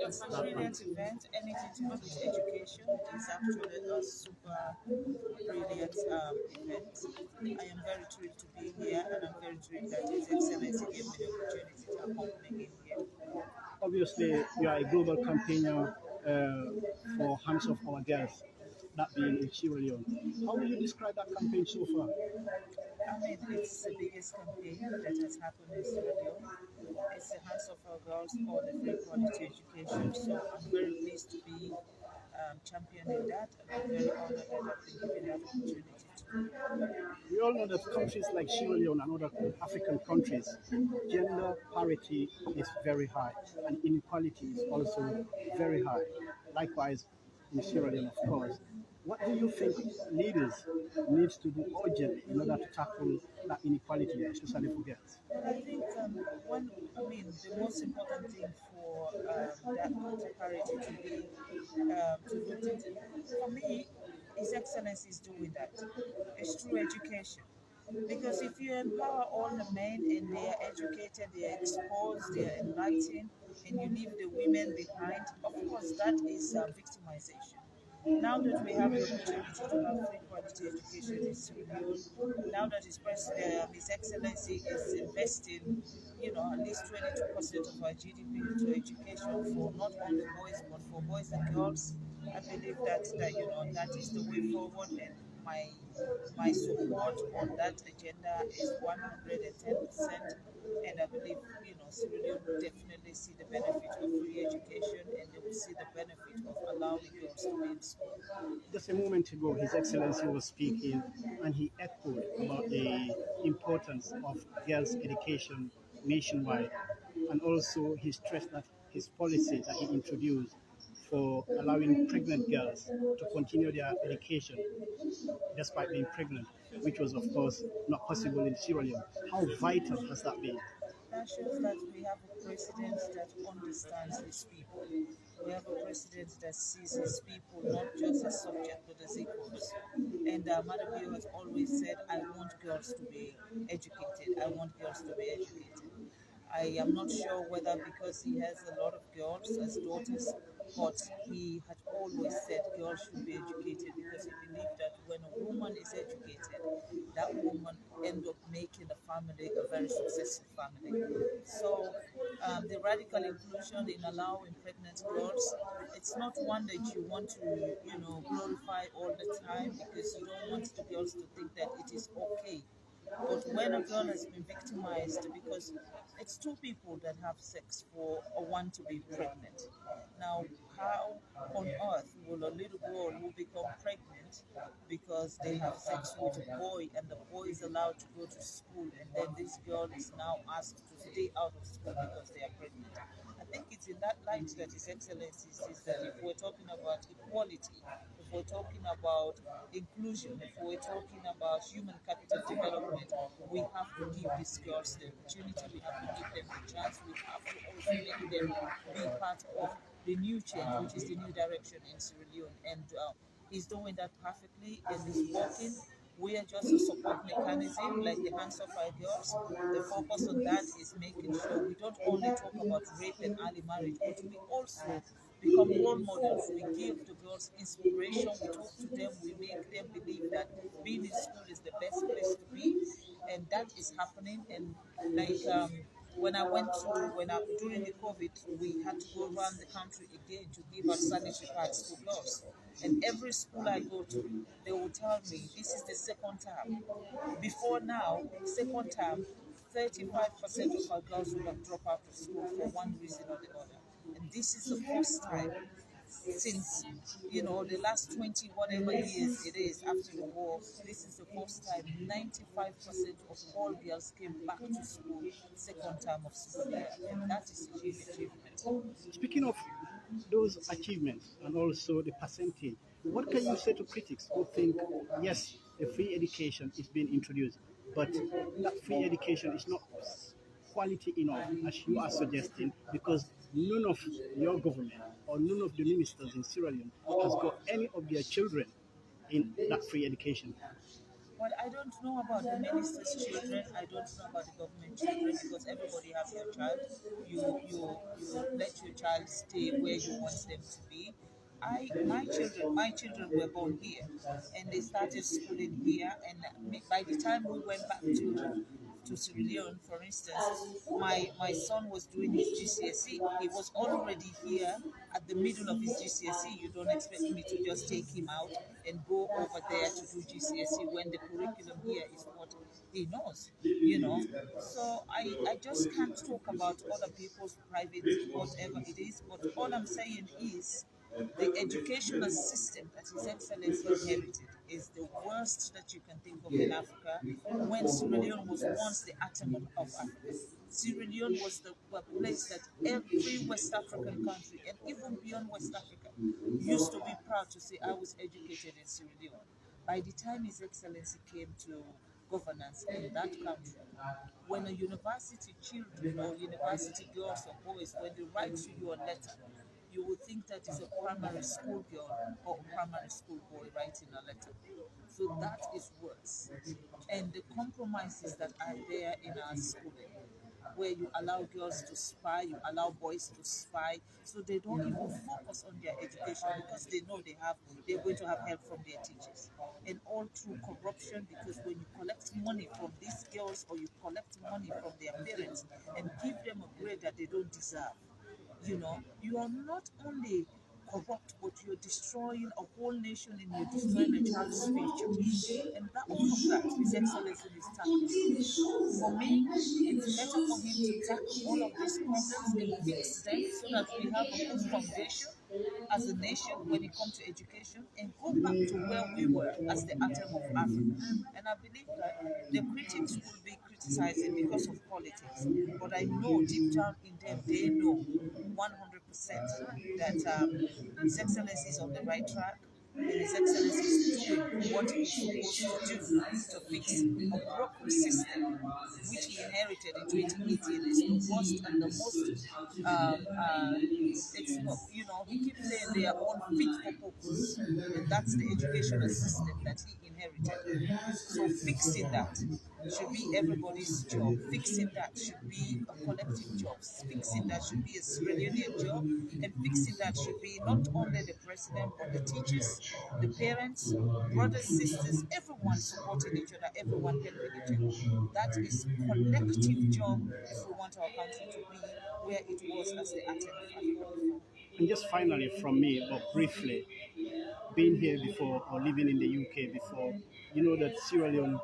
It's a brilliant event. Anything to do with education is actually a super brilliant event. I am very thrilled to be here, and I'm very thrilled that His Excellency gave me the opportunity to accompany him here. Obviously, you are a global campaigner for Hands of Our Girls, that being in Sierra Leone. How will you describe that campaign so far? I mean, it's the biggest campaign that has happened in Sierra Leone. It's the Hands of Our Girls for the free quality education. So I'm very pleased to be championing that, and I'm very honored that I've been given that opportunity to. We all know that countries like Sierra Leone and other African countries, gender parity is very high and inequality is also very high. Likewise, in Sierra Leone, of course. What do you think leaders need to do urgently in order to tackle that inequality, especially for girls? Well, I think the most important thing for that parity to be to rotate it, for me, His Excellency is doing that. It's through education. Because if you empower all the men and they are educated, they are exposed, they are enlightened, and you leave the women behind, of course, that is victimization. Now that we have the opportunity to have free quality education in Sierra Leone, now that His Excellency is investing, at least 22% of our GDP into education for not only boys but for boys and girls, I believe that is the way forward, and my support on that agenda is 110%. And I believe, Sierra Leone will definitely see the benefit of free education, and they will see the benefit of allowing girls to be in school. Just a moment ago, His Excellency was speaking and he echoed about the importance of girls' education nationwide. And also, he stressed that his policy that he introduced for allowing pregnant girls to continue their education despite being pregnant, which was, of course, not possible in Sierra Leone. How vital has that been? That shows that we have a president that understands his people. We have a president that sees his people not just as subject but as equals. And Madam Bio has always said, I want girls to be educated. I want girls to be educated. I am not sure whether because he has a lot of girls as daughters, but he had always said girls should be educated because he believed that when a woman is educated, that woman end up making a family a very successful family. So the radical inclusion in allowing pregnant girls, it's not one that you want to, glorify all the time because you don't want the girls to think that it is okay. But when a girl has been victimized, because it's two people that have sex for a one to be pregnant. Now, how on earth will a little girl who become pregnant because they have sex with a boy and the boy is allowed to go to school, and then this girl is now asked to stay out of school because they are pregnant? I think it's in that light that His Excellency says that if we're talking about equality, if we're talking about inclusion, if we're talking about human capital development, we have to give these girls the opportunity, we have to give them the chance, we have to also make them be part of the new change, which is the new direction in Sierra Leone. And he's doing that perfectly and he's working. We are just a support mechanism like the Hands of Our Girls. The focus on that is making sure we don't only talk about rape and early marriage, but we also become role models. We give the girls inspiration. We talk to them. We make them believe that being in school is the best place to be, and that is happening. And like during the COVID, we had to go around the country again to give out sanitary pads to girls. And every school I go to, they will tell me this is the second term. Before now, second term, 35% of our girls would have dropped out of school for one reason or the other. And this is the first time since the last 20 whatever years it is after the war. This is the first time 95% of all girls came back to school second term of school year, and that is a huge achievement. Speaking of those achievements and also the percentage, what can you say to critics who think, yes, the free education is being introduced, but that free education is not quality enough, as you are suggesting, because none of your government or none of the ministers in Sierra Leone has got any of their children in that free education? But I don't know about the minister's children. I don't know about the government children because everybody has your child. You let your child stay where you want them to be. My children were born here, and they started schooling here. And by the time we went back to Sierra Leone, for instance, my son was doing his GCSE. He was already here at the middle of his GCSE. You don't expect me to just take him out and go over there to do GCSE when the curriculum here is what he knows, you know. So I just can't talk about other people's private, whatever it is, but all I'm saying is the educational system that His Excellency inherited is the worst that you can think of in Africa. When Sierra Leone was once the atom of Africa, Sierra Leone was the place that every West African country, and even beyond West Africa, used to be proud to say, I was educated in Sierra Leone. By the time His Excellency came to governance in that country, when a university children or university girls or boys, when they write to you a letter, you would think that is a primary school girl or a primary school boy writing a letter. So that is worse. And the compromises that are there in our schooling, where you allow girls to spy, you allow boys to spy, so they don't even focus on their education because they know they're going to have help from their teachers. And all through corruption, because when you collect money from these girls or you collect money from their parents and give them a grade that they don't deserve, you are not only corrupt, but you're destroying a whole nation and you're destroying a child's future. And that all of that His Excellency is tackling. For me, it's better for him to tackle all of these problems and fix them so that we have a good foundation as a nation when it comes to education and go back to where we were as the atom of Africa. And I believe that the critics will be criticizing because of politics, but I know deep down in them they know 100% that His Excellency is on the right track. And His Excellency is doing what he's supposed to do to fix a broken system which he inherited in 2018. Is the worst and the most, he keeps saying they are all fit for purpose. And that's the educational system that he inherited. So fixing that should be everybody's job. Fixing that should be a collective job. Fixing that should be a Sierra Leonean job. And fixing that should be not only the president, but the teachers, the parents, brothers, sisters, everyone supporting each other, everyone helping each other. That is collective job if we want our country to be where it was as the atom of Africa. And just finally from me, but briefly, being here before or living in the UK before, you know that Sierra Leone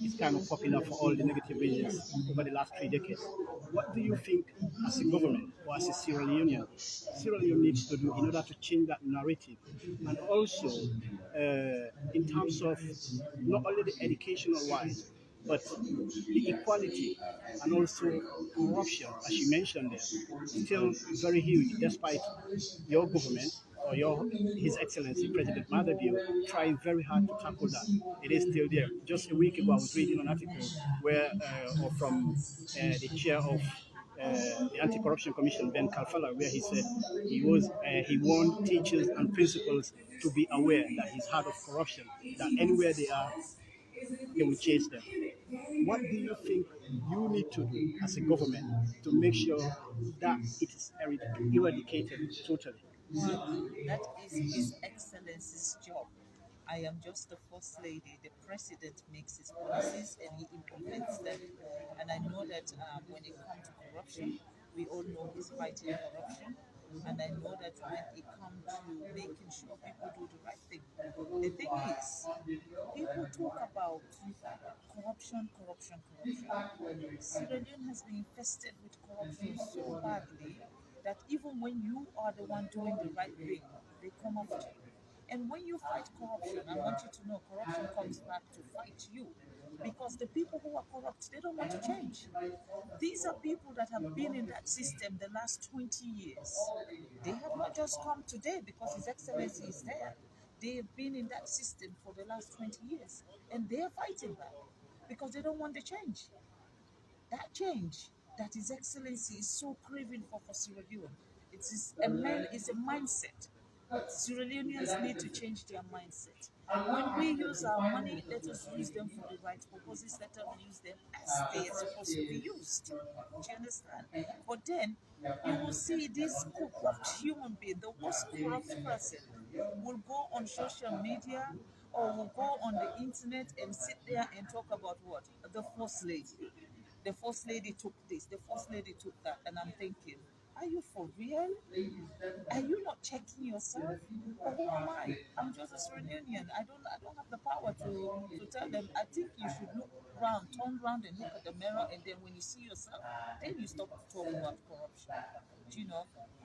is kind of popular for all the negative reasons over the last 3 decades. What do you think as a government or as a Sierra Leonean, Sierra Leone needs to do in order to change that narrative? And also, in terms of not only the educational wise, but the equality and also corruption, as you mentioned there, still very huge, despite your government or His Excellency President Maada Bio trying very hard to tackle that. It is still there. Just a week ago, I was reading an article where, or from the chair of the Anti-Corruption Commission, Ben Kalfala, where he said he warned teachers and principals to be aware that he's heard of corruption, that anywhere they are, they will chase them. What do you think you need to do as a government to make sure that it is eradicated totally? Well, that is His Excellency's job. I am just the First Lady. The President makes his policies and he implements them. And I know that when it comes to corruption, we all know he's fighting corruption. And I know that when it comes to making sure people do the right thing, the thing is, people talk about corruption, corruption, corruption. Sierra Leone has been infested with corruption so badly that even when you are the one doing the right thing, they come after you. And when you fight corruption, I want you to know corruption comes back to fight you. Because the people who are corrupt, they don't want to change. These are people that have been in that system the last 20 years. They have not just come today because His Excellency is there. They have been in that system for the last 20 years. And they are fighting back because they don't want the change. That change that His Excellency is so craving for Sierra Leone, it's a mindset. Sierra Leoneans need to change their mindset When we use our money, let us use them for the right purposes. Let us use them as they are supposed to be used. Do you understand? But then you will see this corrupt human being, the most corrupt person, will go on social media or will go on the internet and sit there and talk about what? The first lady. The first lady took this, the first lady took that, and I'm thinking, are you for real? Are you not checking yourself? Or who am I? I'm just a Sierraleonean. I don't have the power to tell them. I think you should look round, turn round and look at the mirror, and then when you see yourself, then you stop talking about corruption. Do you know?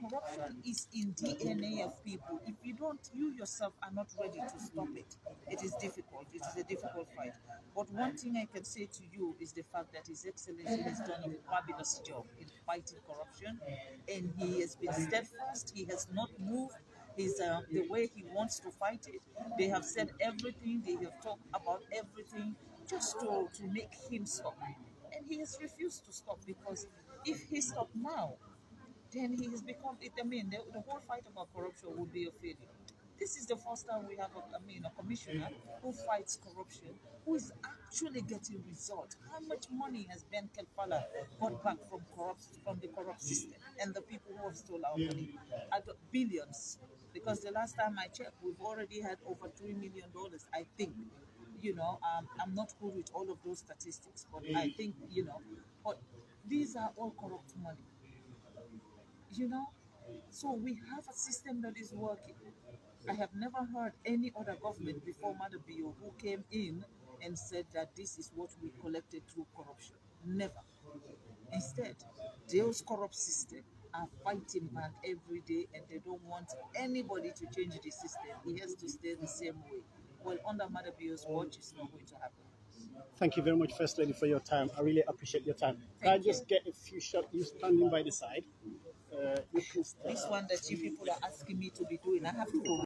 Corruption is in DNA of people. If you yourself are not ready to stop it, it is difficult. It is a difficult fight. But one thing I can say to you is the fact that His Excellency has done a fabulous job in fighting corruption, and he has been steadfast. He has not moved the way he wants to fight it. They have said everything. They have talked about everything just to make him stop. And he has refused to stop, because if he stopped now, then he has become it. I mean, the whole fight about corruption would be a failure. This is the first time we have a commissioner who fights corruption, who is actually getting results. How much money has Ben Kelfala got back from the corrupt system and the people who have stolen our money? Billions. Because the last time I checked, we've already had over $3 million, I think. I'm not good with all of those statistics, but I think, but these are all corrupt money. So we have a system that is working. I have never heard any other government before Maada Bio who came in and said that this is what we collected through corruption. Never. Instead, those corrupt systems are fighting back every day, and they don't want anybody to change the system. It has to stay the same way. Well, under Maada Bio's watch, it's not going to happen. Thank you very much, First Lady, for your time. I really appreciate your time. Can I just get a few shots? You standing by the side. You can This one that you people are asking me to be doing, I have to go.